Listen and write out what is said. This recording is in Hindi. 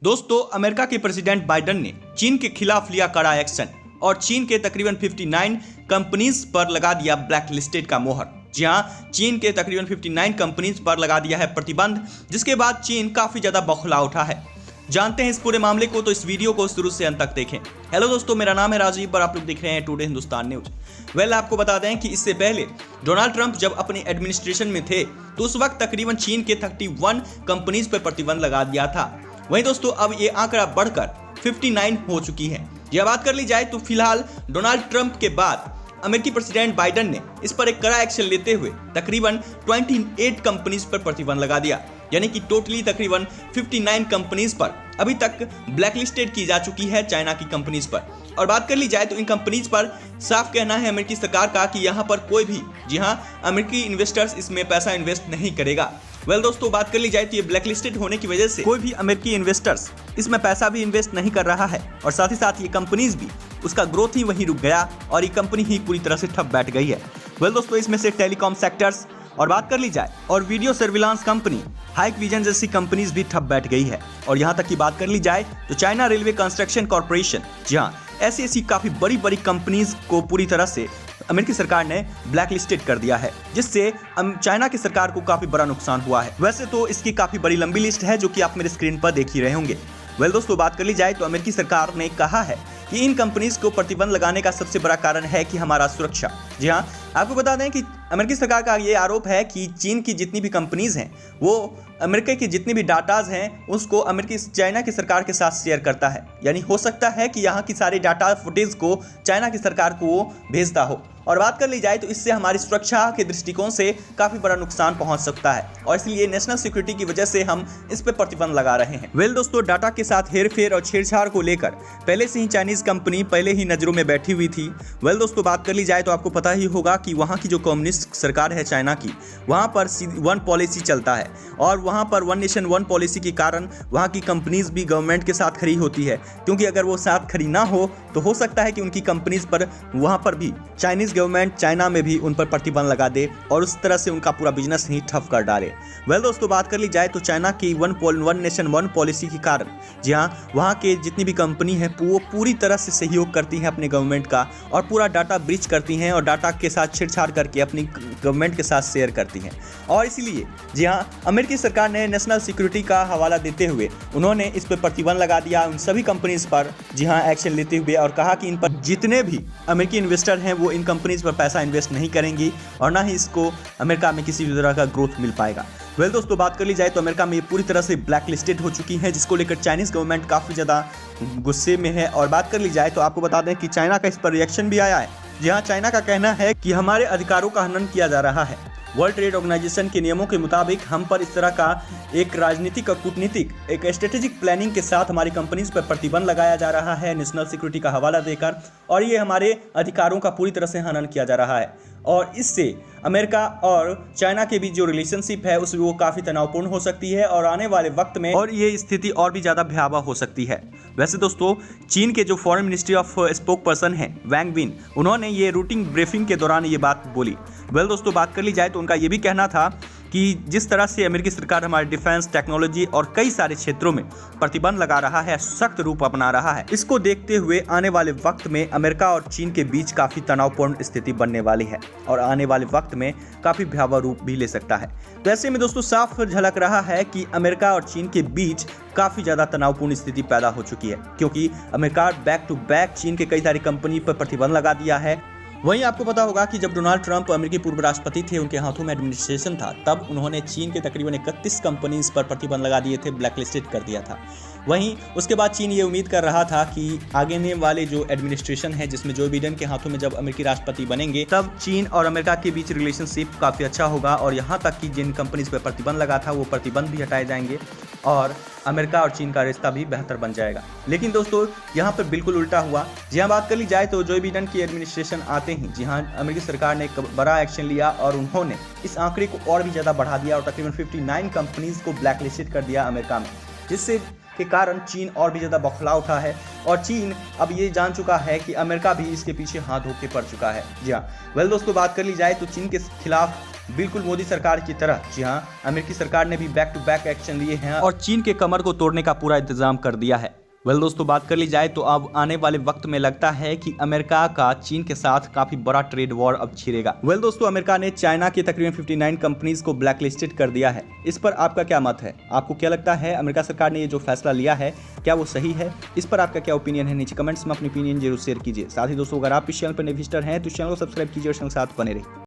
दोस्तों, अमेरिका के प्रेसिडेंट बाइडेन ने चीन के खिलाफ लिया कड़ा एक्शन और चीन के तकरीबन 59 कंपनीज पर लगा दिया ब्लैक लिस्टेड का मोहर। जी हां, चीन के तकरीबन 59 कंपनीज पर लगा दिया है प्रतिबंध, जिसके बाद चीन काफी ज्यादा बौखला उठा है। जानते हैं इस पूरे मामले को, तो इस वीडियो को शुरू से अंत तक देखें। हेलो दोस्तों, मेरा नाम है राजीव और आप लोग देख रहे हैं टुडे हिंदुस्तान न्यूज। आपको बता दें कि इससे पहले डोनाल्ड ट्रंप जब अपने एडमिनिस्ट्रेशन में थे तो उस वक्त तकरीबन चीन के 31 कंपनीज पर प्रतिबंध लगा दिया था। वहीं दोस्तों, अब ये आंकड़ा बढ़कर 59 हो चुकी है। यह बात कर ली जाए तो फिलहाल डोनाल्ड ट्रंप के बाद अमेरिकी प्रेसिडेंट बाइडेन ने इस पर एक कड़ा एक्शन लेते हुए तकरीबन 28 कंपनीज पर प्रतिबंध लगा दिया, यानी कि टोटली तकरीबन 59 कंपनीज पर अभी तक ब्लैकलिस्टेड की जा चुकी है चाइना की कंपनीज पर। और बात कर ली जाए तो इन कंपनीज पर साफ कहना है अमेरिकी सरकार का कि यहाँ पर कोई भी, जी हाँ, अमेरिकी इन्वेस्टर्स इसमें पैसा इन्वेस्ट नहीं करेगा। दोस्तों, बात कर ली जाए तो ये ब्लैकलिस्टेड होने की वजह से कोई भी अमेरिकी इन्वेस्टर्स इसमें पैसा भी इन्वेस्ट नहीं कर रहा है और साथ ही साथ ये कंपनीज भी, उसका ग्रोथ ही वहीं रुक गया और ये कंपनी ही पूरी तरह से ठप बैठ गई है। दोस्तों, इसमें से टेलीकॉम सेक्टर्स और बात कर ली जाए और वीडियो सर्विलांस कंपनी हाइकविजन जैसी कंपनीज भी ठप बैठ गई है। और यहाँ तक की बात कर ली जाए तो चाइना रेलवे कंस्ट्रक्शन कॉर्पोरेशन, जी हाँ, ऐसी काफी बड़ी बड़ी कंपनीज को पूरी तरह से अमेरिकी सरकार ने ब्लैक लिस्टेड कर दिया है, जिससे चाइना की सरकार को काफी बड़ा नुकसान हुआ है। वैसे तो इसकी काफी बड़ी लंबी लिस्ट है जो कि आप मेरे स्क्रीन पर देख ही रहे होंगे। दोस्तों, बात कर ली जाए तो अमेरिकी सरकार ने कहा है कि इन कंपनीज को प्रतिबंध लगाने का सबसे बड़ा कारण है कि हमारा सुरक्षा। जी हाँ, आपको बता दें कि अमेरिकी सरकार का ये आरोप है कि चीन की जितनी भी कंपनीज हैं वो अमेरिका की जितनी भी डाटाज हैं उसको अमेरिकी चाइना की सरकार के साथ शेयर करता है। यानी हो सकता है कि यहाँ की सारी डाटा फुटेज को चाइना की सरकार को वो भेजता हो। और बात कर ली जाए तो इससे हमारी सुरक्षा के दृष्टिकोण से काफी बड़ा नुकसान पहुंच सकता है और इसलिए नेशनल सिक्योरिटी की वजह से हम इस पर प्रतिबंध लगा रहे हैं। दोस्तों, डाटा के साथ हेरफेर और छेड़छाड़ को लेकर पहले से ही चाइनीज कंपनी पहले ही नजरों में बैठी हुई थी। दोस्तों, बात कर ली जाए तो आपको पता ही होगा कि वहाँ की जो कम्युनिस्ट सरकार है चाइना की, वहाँ पर वन पॉलिसी चलता है और वहाँ पर वन नेशन वन पॉलिसी के कारण वहाँ की कंपनीज भी गवर्नमेंट के साथ खड़ी होती है, क्योंकि अगर वो साथ खड़ी ना हो तो हो सकता है कि उनकी कंपनीज पर वहाँ पर भी चाइनीज गवर्नमेंट चाइना में भी उन पर प्रतिबंध लगा दे और उस तरह से उनका पूरा बिजनेस ही ठप कर डाले। दोस्तों, बात कर ली जाए तो चाइना की वन नेशन वन पॉलिसी के कारण, जी हाँ, वहाँ के जितनी भी कंपनी है वो पूरी तरह से सहयोग करती हैं अपने गवर्नमेंट का और पूरा डाटा ब्रीच करती हैं और डाटा के साथ छेड़छाड़ करके अपनी गवर्नमेंट के साथ शेयर करती हैं। और इसलिए, जी हाँ, अमेरिकी सरकार ने नेशनल सिक्योरिटी का हवाला देते हुए उन्होंने इस पर प्रतिबंध लगा दिया उन सभी कंपनीज पर, जी हाँ, एक्शन लेते हुए, और कहा कि इन पर जितने भी अमेरिकी इन्वेस्टर हैं वो इन कंपनीज पर पैसा इन्वेस्ट नहीं करेंगी और ना ही इसको अमेरिका में किसी भी तरह का ग्रोथ मिल पाएगा। दोस्तों, बात कर ली जाए तो अमेरिका में ये पूरी तरह से ब्लैक लिस्टेड हो चुकी है, जिसको लेकर चाइनीज गवर्नमेंट काफ़ी ज़्यादा गुस्से में है। और बात कर ली जाए तो आपको बता दें कि चाइना का इस पर रिएक्शन भी आया है। जी हाँ, चाइना का कहना है कि हमारे अधिकारों का हनन किया जा रहा है। वर्ल्ड ट्रेड ऑर्गेनाइजेशन के नियमों के मुताबिक हम पर इस तरह का एक राजनीतिक और कूटनीतिक एक स्ट्रेटेजिक प्लानिंग के साथ हमारी कंपनीज पर प्रतिबंध लगाया जा रहा है नेशनल सिक्योरिटी का हवाला देकर, और ये हमारे अधिकारों का पूरी तरह से हनन किया जा रहा है। और इससे अमेरिका और चाइना के बीच जो रिलेशनशिप है उस वो काफ़ी तनावपूर्ण हो सकती है और आने वाले वक्त में और ये स्थिति और भी ज़्यादा भयावह हो सकती है। वैसे दोस्तों, चीन के जो foreign ministry of spoke person हैं वैंग विन, उन्होंने ये रूटिंग ब्रीफिंग के दौरान ये बात बोली। दोस्तों, बात कर ली जाए तो उनका ये भी कहना था कि जिस तरह से अमेरिकी सरकार हमारे डिफेंस, टेक्नोलॉजी और कई सारे क्षेत्रों में प्रतिबंध लगा रहा है, सख्त रूप अपना रहा है, इसको देखते हुए आने वाले वक्त में अमेरिका और चीन के बीच काफ़ी तनावपूर्ण स्थिति बनने वाली है और आने वाले वक्त में काफ़ी भयावह रूप भी ले सकता है। तो ऐसे में दोस्तों, साफ झलक रहा है कि अमेरिका और चीन के बीच काफ़ी ज़्यादा तनावपूर्ण स्थिति पैदा हो चुकी है, क्योंकि अमेरिका बैक टू बैक चीन के कई सारी कंपनी पर प्रतिबंध लगा दिया है। वहीं आपको पता होगा कि जब डोनाल्ड ट्रंप अमेरिकी पूर्व राष्ट्रपति थे, उनके हाथों में एडमिनिस्ट्रेशन था, तब उन्होंने चीन के तकरीबन 31 कंपनीज पर प्रतिबंध लगा दिए थे, ब्लैकलिस्टेड कर दिया था। वहीं उसके बाद चीन ये उम्मीद कर रहा था कि आगे वाले जो एडमिनिस्ट्रेशन है, जिसमें जो बाइडेन के हाथों में जब अमेरिकी राष्ट्रपति बनेंगे, तब चीन और अमेरिका के बीच रिलेशनशिप काफ़ी अच्छा होगा और यहाँ तक कि जिन कंपनीज पर प्रतिबंध लगा था वो प्रतिबंध भी हटाए जाएंगे और अमेरिका और चीन का रिश्ता भी बेहतर बन जाएगा। लेकिन दोस्तों, यहाँ पर बिल्कुल उल्टा हुआ। जी हाँ, बात कर ली जाए तो जो बाइडेन की एडमिनिस्ट्रेशन आते ही, जी हाँ, अमेरिकी सरकार ने एक बड़ा एक्शन लिया और उन्होंने इस आंकड़े को और भी ज़्यादा बढ़ा दिया और तकरीबन 59 कंपनीज को ब्लैकलिस्टेड कर दिया अमेरिका में, जिससे के कारण चीन और भी ज़्यादा बौखला उठा है और चीन अब ये जान चुका है कि अमेरिका भी इसके पीछे हाथ धो के पड़ चुका है। जी हाँ, दोस्तों, बात कर ली जाए तो चीन के खिलाफ बिल्कुल मोदी सरकार की तरह। जी हाँ, अमेरिकी सरकार ने भी बैक टू बैक एक्शन लिए हैं और चीन के कमर को तोड़ने का पूरा इंतजाम कर दिया है। दोस्तों, बात कर ली जाए तो अब आने वाले वक्त में लगता है कि अमेरिका का चीन के साथ काफी बड़ा ट्रेड वॉर अब छिड़ेगा। दोस्तों, अमेरिका ने चाइना की तकरीबन 59 कंपनीज को ब्लैकलिस्टेड कर दिया है। इस पर आपका क्या मत है? आपको क्या लगता है अमेरिका सरकार ने ये जो फैसला लिया है क्या वो सही है? इस पर आपका क्या ओपिनियन है? नीचे कमेंट्स में अपनी ओपिनियन जरूर शेयर कीजिए। साथ ही दोस्तों, अगर आप इस चैनल पर नए विजिटर हैं तो चैनल को सब्सक्राइब कीजिए और साथ बने रहिए।